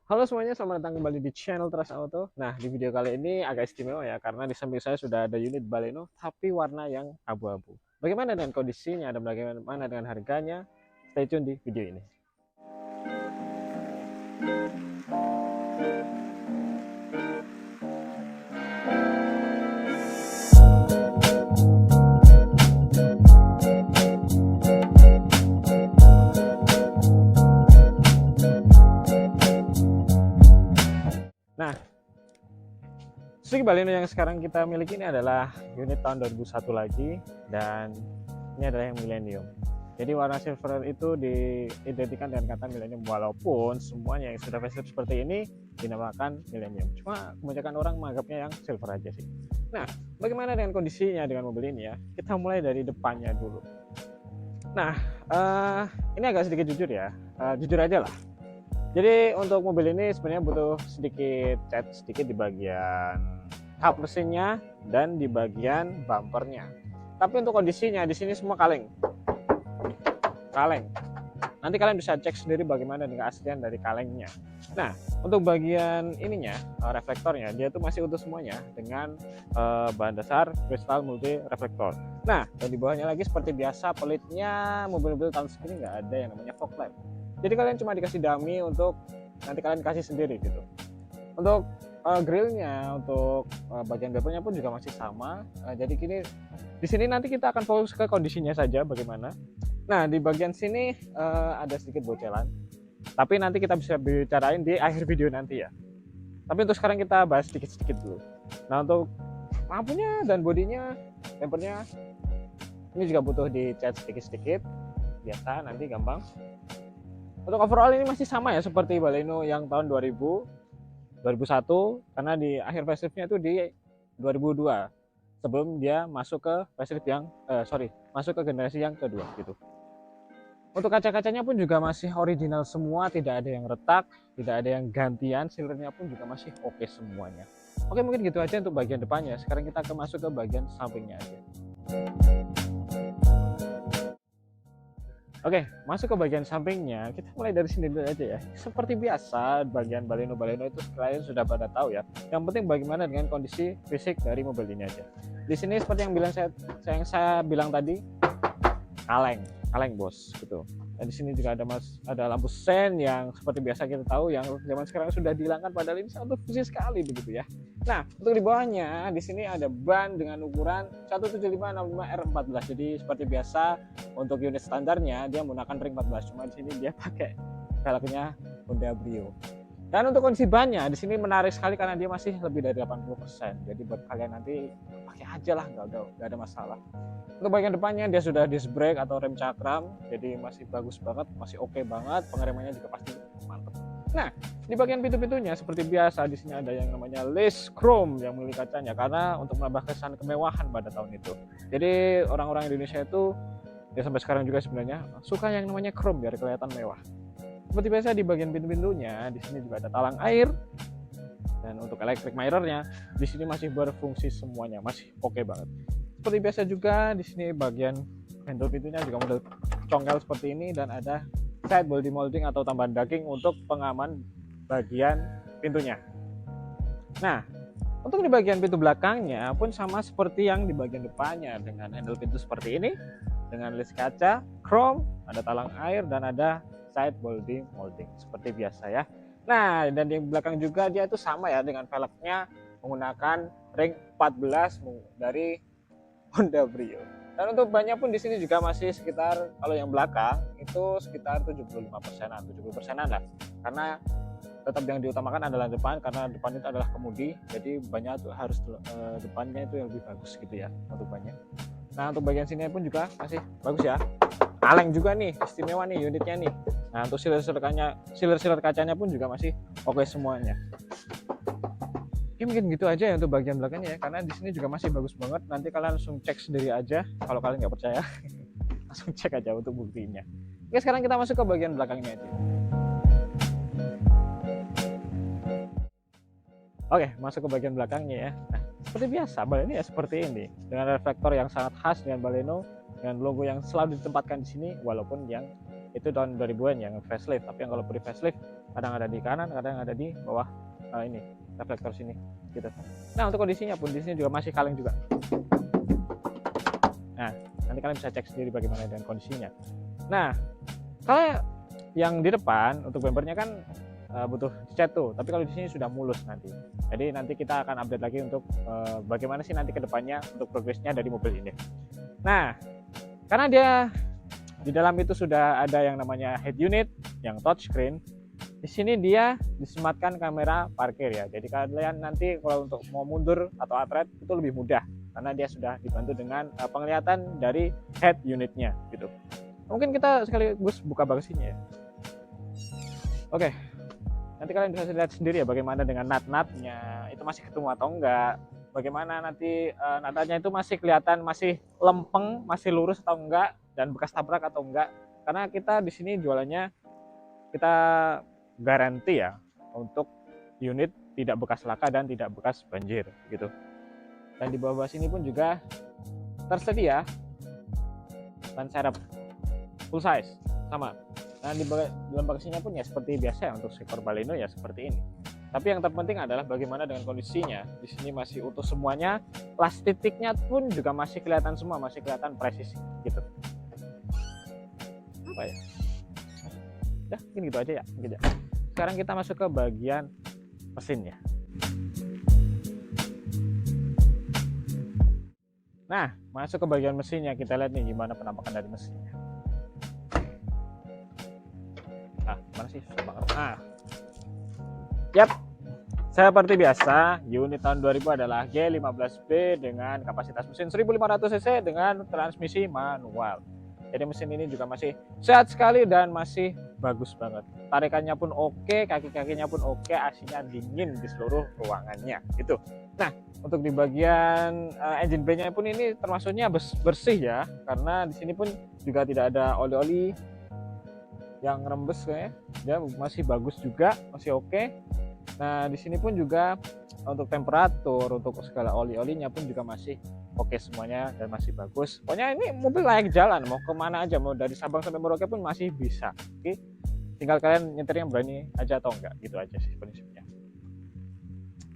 Halo semuanya, selamat datang kembali di channel Trust Auto. Nah, di video kali ini agak istimewa ya, karena di samping saya sudah ada unit Baleno, tapi warna yang abu-abu. Bagaimana dengan kondisinya dan bagaimana dengan harganya? Stay tune di video ini. Nah, Suzuki Baleno yang sekarang kita miliki ini adalah unit tahun 2001 lagi, dan ini adalah yang Millennium. Jadi warna silver itu diidentikan dengan kata Millennium, walaupun semuanya yang sudah facelift seperti ini dinamakan Millennium. Cuma kebanyakan orang menganggapnya yang silver aja sih. Nah, bagaimana dengan kondisinya dengan mobil ini ya? Kita mulai dari depannya dulu. Nah, ini agak sedikit jujur ya, jujur aja lah. Jadi untuk mobil ini sebenarnya butuh sedikit cat sedikit di bagian kap mesinnya dan di bagian bumpernya. Tapi untuk kondisinya di sini semua kaleng. Nanti kalian bisa cek sendiri bagaimana dengan keaslian dari kalengnya. Nah, untuk bagian ininya, reflektornya, dia itu masih utuh semuanya dengan bahan dasar kristal multi reflektor. Nah, dan di bawahnya lagi seperti biasa pelitnya mobil-mobil tahun segini nggak ada yang namanya fog lamp. Jadi kalian cuma dikasih dummy untuk nanti kalian kasih sendiri gitu. Untuk grillnya, untuk bagian bumpernya pun juga masih sama. Jadi di sini nanti kita akan fokus ke kondisinya saja bagaimana. Nah, di bagian sini ada sedikit bocelan, tapi nanti kita bisa bicarain di akhir video nanti ya. Tapi untuk sekarang kita bahas sedikit-sedikit dulu. Nah, untuk lampunya dan bodinya, bumpernya, ini juga butuh dicat sedikit-sedikit. Biasa, nanti gampang. Untuk overall ini masih sama ya seperti Baleno yang tahun 2001, karena di akhir faceliftnya itu di 2002 sebelum dia masuk ke facelift yang masuk ke generasi yang kedua gitu. Untuk kaca-kacanya pun juga masih original semua, tidak ada yang retak, tidak ada yang gantian, sealernya pun juga masih oke semuanya. Oke, mungkin gitu aja untuk bagian depannya. Sekarang kita akan masuk ke bagian sampingnya aja. Oke, masuk ke bagian sampingnya, kita mulai dari sini dulu aja ya. Seperti biasa, bagian Baleno itu kalian sudah pada tahu ya. Yang penting bagaimana dengan kondisi fisik dari mobil ini aja. Di sini seperti yang saya bilang tadi, kaleng bos gitu. Dan di sini juga ada lampu sen yang seperti biasa kita tahu yang zaman sekarang sudah dihilangkan, padahal ini sangat berfungsi sekali begitu ya. Nah, untuk di bawahnya di sini ada ban dengan ukuran 175/65 R14. Jadi seperti biasa untuk unit standarnya dia menggunakan ring 14, cuma di sini dia pakai velgnya Honda Brio. Dan untuk kondisi bannya di sini menarik sekali karena dia masih lebih dari 80%. Jadi buat kalian nanti pakai aja lah, nggak ada masalah. Untuk bagian depannya dia sudah disc brake atau rem cakram, jadi masih bagus banget, masih oke banget. Pengeremannya juga pasti mantap. Nah, di bagian pintu-pintunya seperti biasa di sini ada yang namanya lace chrome yang memiliki kacanya karena untuk menambah kesan kemewahan pada tahun itu. Jadi orang-orang Indonesia itu ya sampai sekarang juga sebenarnya suka yang namanya chrome biar kelihatan mewah. Seperti biasa di bagian pintu-pintunya di sini juga ada talang air, dan untuk electric mirrornya di sini masih berfungsi semuanya, masih oke banget. Seperti biasa juga di sini bagian handle pintunya juga model congkel seperti ini, dan ada side body molding atau tambahan daging untuk pengaman bagian pintunya. Nah, untuk di bagian pintu belakangnya pun sama seperti yang di bagian depannya, dengan handle pintu seperti ini, dengan list kaca, chrome, ada talang air, dan ada side body molding seperti biasa ya. Nah, dan di belakang juga dia itu sama ya dengan velgnya menggunakan ring 14 dari Honda Brio. Dan untuk bannya pun di sini juga masih sekitar, kalau yang belakang itu sekitar 70%an lah. Karena tetap yang diutamakan adalah depan, karena depan itu adalah kemudi, jadi bannya tuh harus depannya itu yang lebih bagus gitu ya untuk bannya. Nah, untuk bagian sini pun juga masih bagus ya. Kaleng juga nih, istimewa nih unitnya nih. Nah, untuk siler kacanya pun juga masih oke semuanya. Oke, mungkin gitu aja ya untuk bagian belakangnya ya, karena di sini juga masih bagus banget. Nanti kalian langsung cek sendiri aja kalau kalian nggak percaya. Langsung cek aja untuk buktinya. Oke, sekarang kita masuk ke bagian belakangnya aja. Oke, masuk ke bagian belakangnya ya. Nah, seperti biasa Baleno ya seperti ini, dengan reflektor yang sangat khas dengan Baleno, dengan logo yang selalu ditempatkan di sini, walaupun yang itu tahun 2000-an yang facelift. Tapi yang kalau pre facelift kadang ada di kanan, kadang ada di bawah ini reflektor sini gitu. Nah untuk kondisinya pun di sini juga masih kaleng juga. Nah nanti kalian bisa cek sendiri bagaimana dengan kondisinya. Nah kalau yang di depan untuk bumpernya kan butuh cat tuh, tapi kalau di sini sudah mulus nanti. Jadi nanti kita akan update lagi untuk bagaimana sih nanti kedepannya untuk progresnya dari mobil ini. Nah karena dia di dalam itu sudah ada yang namanya head unit yang touchscreen, di sini dia disematkan kamera parkir ya. Jadi kalian nanti kalau untuk mau mundur atau atret itu lebih mudah karena dia sudah dibantu dengan penglihatan dari head unitnya gitu. Mungkin kita sekaligus buka bagasinya ya. Oke, nanti kalian bisa lihat sendiri ya bagaimana dengan nut-nutnya itu masih ketemu atau enggak, bagaimana nanti nut-nutnya itu masih kelihatan masih lempeng, masih lurus atau enggak, dan bekas tabrak atau enggak. Karena kita di sini jualannya kita garansi ya untuk unit tidak bekas laka dan tidak bekas banjir gitu. Dan di bawah sini pun juga tersedia ban serep full size sama. Nah di dalam bagasinya pun ya seperti biasa ya untuk seekor Baleno ya seperti ini. Tapi yang terpenting adalah bagaimana dengan kondisinya. Di sini masih utuh semuanya, plastiknya pun juga masih kelihatan semua, masih kelihatan presisi gitu. Apa ya? Udah, mungkin gitu aja ya. Gitu. Sekarang kita masuk ke bagian mesinnya. Nah, masuk ke bagian mesinnya, kita lihat nih gimana penampakan dari mesinnya. Mana sih susah banget. Yap, seperti biasa unit tahun 2000 adalah G15B dengan kapasitas mesin 1500 cc dengan transmisi manual. Jadi mesin ini juga masih sehat sekali dan masih bagus banget. Tarikannya pun oke, kaki-kakinya pun oke, AC-nya dingin di seluruh ruangannya gitu. Nah untuk di bagian engine bay-nya pun ini termasuknya bersih ya, karena di sini pun juga tidak ada oli-oli yang rembes kayaknya, dia masih bagus juga, masih oke. Nah di sini pun juga untuk temperatur, untuk segala oli-olinya pun juga masih oke semuanya dan masih bagus. Pokoknya ini mobil layak jalan, mau kemana aja, mau dari Sabang sampai Merauke pun masih bisa. Oke, tinggal kalian nyetirnya berani aja atau enggak, gitu aja sih prinsipnya.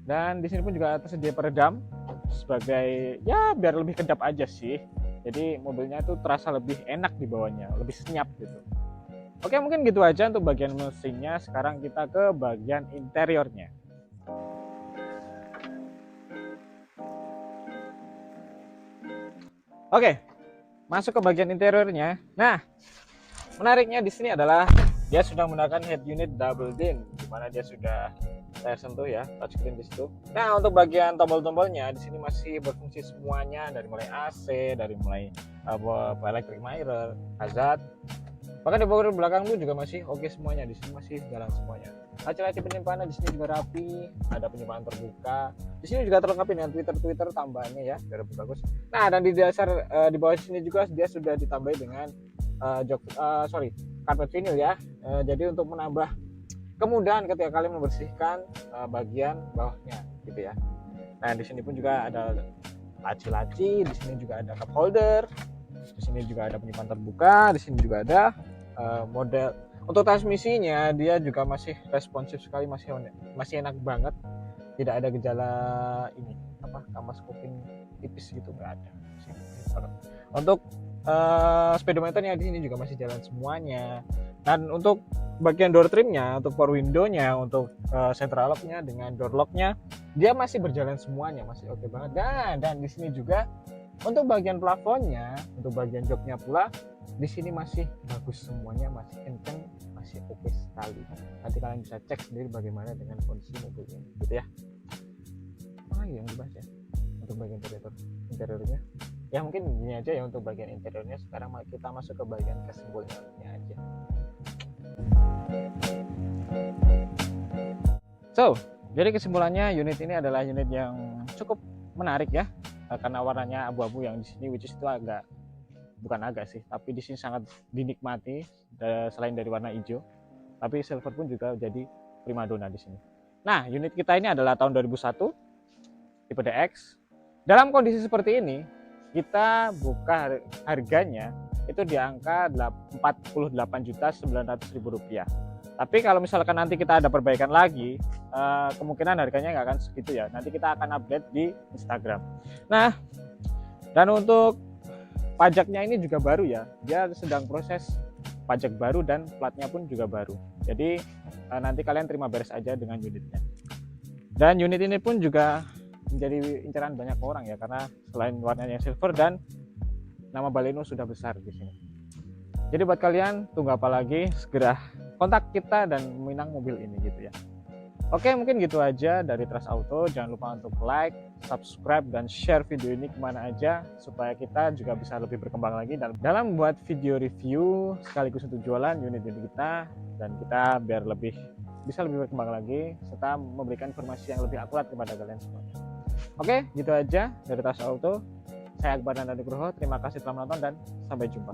Dan di sini pun juga tersedia peredam sebagai ya biar lebih kedap aja sih. Jadi mobilnya itu terasa lebih enak di bawahnya, lebih senyap gitu. Oke, mungkin gitu aja untuk bagian mesinnya. Sekarang kita ke bagian interiornya. Oke, masuk ke bagian interiornya. Nah, menariknya di sini adalah dia sudah menggunakan head unit double din, di mana dia sudah saya sentuh ya touchscreen di situ. Nah, untuk bagian tombol-tombolnya di sini masih berfungsi semuanya, dari mulai AC, dari mulai electric mirror, hazard. Bahkan di bagian belakang pun juga masih oke semuanya, di sini masih jalan semuanya. Laci-laci penyimpanan di sini juga rapi, ada penyimpanan terbuka. Di sini juga terlengkapi dengan Twitter tambahannya ya, biar lebih bagus. Nah, dan di dasar di bawah sini juga dia sudah ditambahi dengan karpet vinyl ya. Jadi untuk menambah kemudahan ketika kalian membersihkan bagian bawahnya gitu ya. Nah, di sini pun juga ada laci-laci, di sini juga ada cup holder. Di sini juga ada penyimpanan terbuka, di sini juga ada model untuk transmisinya, dia juga masih responsif sekali, masih enak banget, tidak ada gejala ini kampas kuping tipis gitu, nggak ada. Untuk speedometernya di sini juga masih jalan semuanya. Dan untuk bagian door trimnya, untuk power window-nya, untuk central lock-nya dengan door lock-nya, dia masih berjalan semuanya, masih oke banget. Dan di sini juga untuk bagian plafonnya, untuk bagian joknya pula di sini masih bagus semuanya, masih kenceng, masih oke sekali. Nanti kalian bisa cek sendiri bagaimana dengan kondisi mobil ini gitu ya. Apa lagi yang dibahas ya untuk bagian interiornya? Ya mungkin ini aja ya untuk bagian interiornya. Sekarang kita masuk ke bagian kesimpulannya aja. So, jadi kesimpulannya unit ini adalah unit yang cukup menarik ya, karena warnanya abu-abu yang di sini, which is itu bukan agak sih, tapi di sini sangat dinikmati selain dari warna hijau, tapi silver pun juga jadi primadona di sini. Nah, unit kita ini adalah tahun 2001 tipe DX. Dalam kondisi seperti ini, kita buka harganya itu di angka Rp48.900.000. Tapi kalau misalkan nanti kita ada perbaikan lagi, kemungkinan harganya nggak akan segitu ya. Nanti kita akan update di Instagram. Nah, dan untuk pajaknya ini juga baru ya. Dia sedang proses pajak baru dan platnya pun juga baru. Jadi nanti kalian terima beres aja dengan unitnya. Dan unit ini pun juga menjadi incaran banyak orang ya, karena selain warnanya silver dan nama Baleno sudah besar di sini. Jadi buat kalian tunggu apa lagi, segera kontak kita dan meminang mobil ini gitu ya. Oke, mungkin gitu aja dari Trust Auto. Jangan lupa untuk like, subscribe, dan share video ini kemana aja supaya kita juga bisa lebih berkembang lagi dalam membuat video review sekaligus untuk jualan unit-unit kita, dan kita biar bisa lebih berkembang lagi serta memberikan informasi yang lebih akurat kepada kalian semuanya. Oke, gitu aja dari Trust Auto. Saya Akbar Nanda Nugroho. Terima kasih telah menonton dan sampai jumpa.